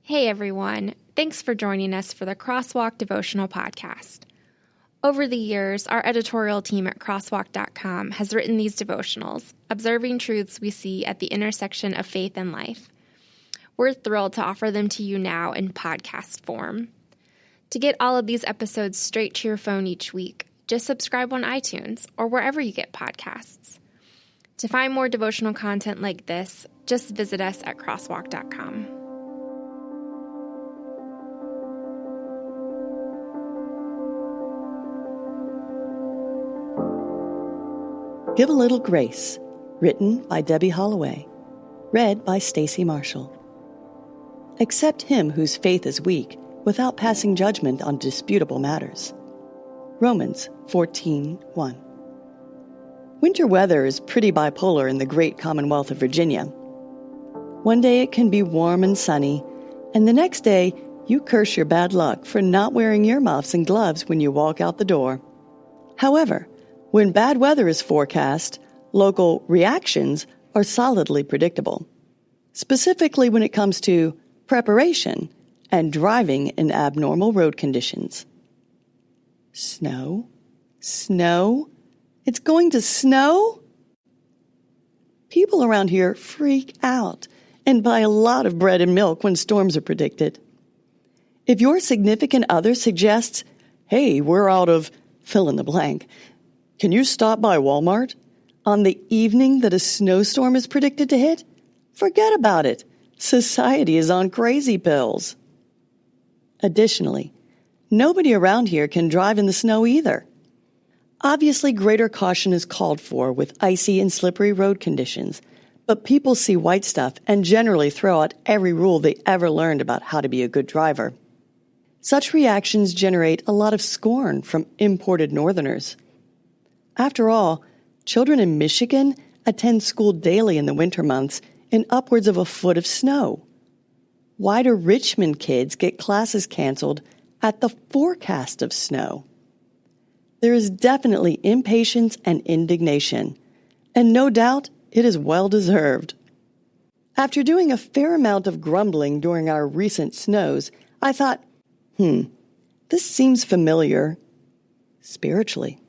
Hey everyone, thanks for joining us for the Crosswalk Devotional Podcast. Over the years, our editorial team at crosswalk.com has written these devotionals, observing truths we see at the intersection of faith and life. We're thrilled to offer them to you now in podcast form. To get all of these episodes straight to your phone each week, just subscribe on iTunes or wherever you get podcasts. To find more devotional content like this, just visit us at crosswalk.com. Give a Little Grace, written by Debbie Holloway, read by Stacy Marshall. Accept him whose faith is weak without passing judgment on disputable matters. Romans 14:1. Winter weather is pretty bipolar in the great Commonwealth of Virginia. One day it can be warm and sunny, and the next day you curse your bad luck for not wearing earmuffs and gloves when you walk out the door. However, when bad weather is forecast, local reactions are solidly predictable, specifically when it comes to preparation and driving in abnormal road conditions. Snow? Snow? It's going to snow? People around here freak out and buy a lot of bread and milk when storms are predicted. If your significant other suggests, hey, we're out of fill in the blank, can you stop by Walmart on the evening that a snowstorm is predicted to hit? Forget about it. Society is on crazy pills. Additionally, nobody around here can drive in the snow either. Obviously, greater caution is called for with icy and slippery road conditions, but people see white stuff and generally throw out every rule they ever learned about how to be a good driver. Such reactions generate a lot of scorn from imported northerners. After all, children in Michigan attend school daily in the winter months in upwards of a foot of snow. Why do Richmond kids get classes canceled at the forecast of snow? There is definitely impatience and indignation, and no doubt it is well deserved. After doing a fair amount of grumbling during our recent snows, I thought, this seems familiar spiritually.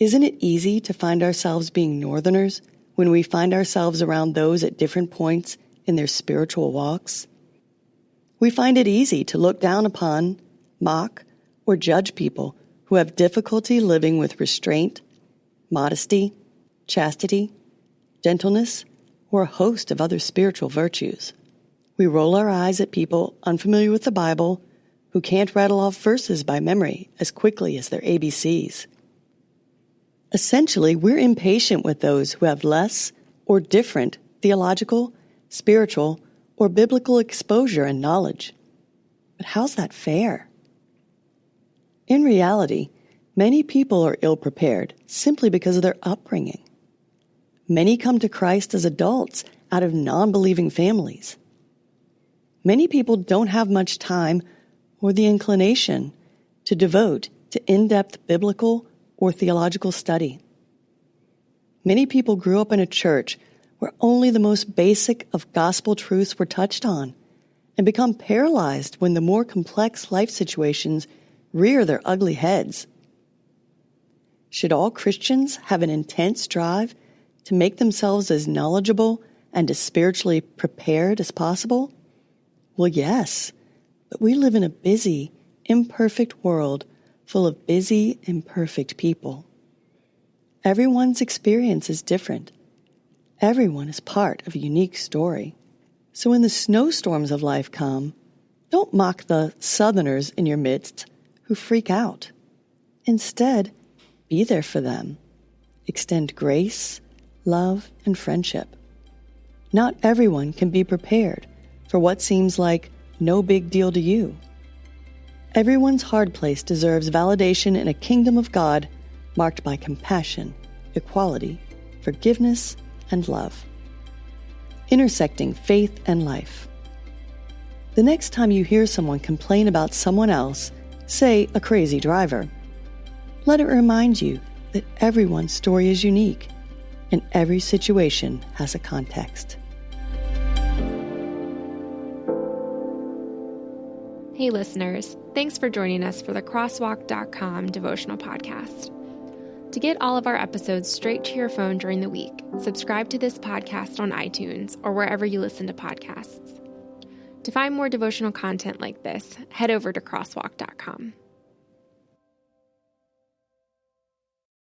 Isn't it easy to find ourselves being northerners when we find ourselves around those at different points in their spiritual walks? We find it easy to look down upon, mock, or judge people who have difficulty living with restraint, modesty, chastity, gentleness, or a host of other spiritual virtues. We roll our eyes at people unfamiliar with the Bible who can't rattle off verses by memory as quickly as their ABCs. Essentially, we're impatient with those who have less or different theological, spiritual, or biblical exposure and knowledge. But how's that fair? In reality, many people are ill-prepared simply because of their upbringing. Many come to Christ as adults out of non-believing families. Many people don't have much time or the inclination to devote to in-depth biblical or theological study. Many people grew up in a church where only the most basic of gospel truths were touched on and become paralyzed when the more complex life situations rear their ugly heads. Should all Christians have an intense drive to make themselves as knowledgeable and as spiritually prepared as possible? Well, yes, but we live in a busy, imperfect world full of busy, imperfect people. Everyone's experience is different. Everyone is part of a unique story. So when the snowstorms of life come, don't mock the Southerners in your midst who freak out. Instead, be there for them. Extend grace, love, and friendship. Not everyone can be prepared for what seems like no big deal to you. Everyone's hard place deserves validation in a kingdom of God marked by compassion, equality, forgiveness, and love. Intersecting faith and life. The next time you hear someone complain about someone else, say a crazy driver, let it remind you that everyone's story is unique and every situation has a context. Hey listeners, thanks for joining us for the Crosswalk.com devotional podcast. To get all of our episodes straight to your phone during the week, subscribe to this podcast on iTunes or wherever you listen to podcasts. To find more devotional content like this, head over to Crosswalk.com.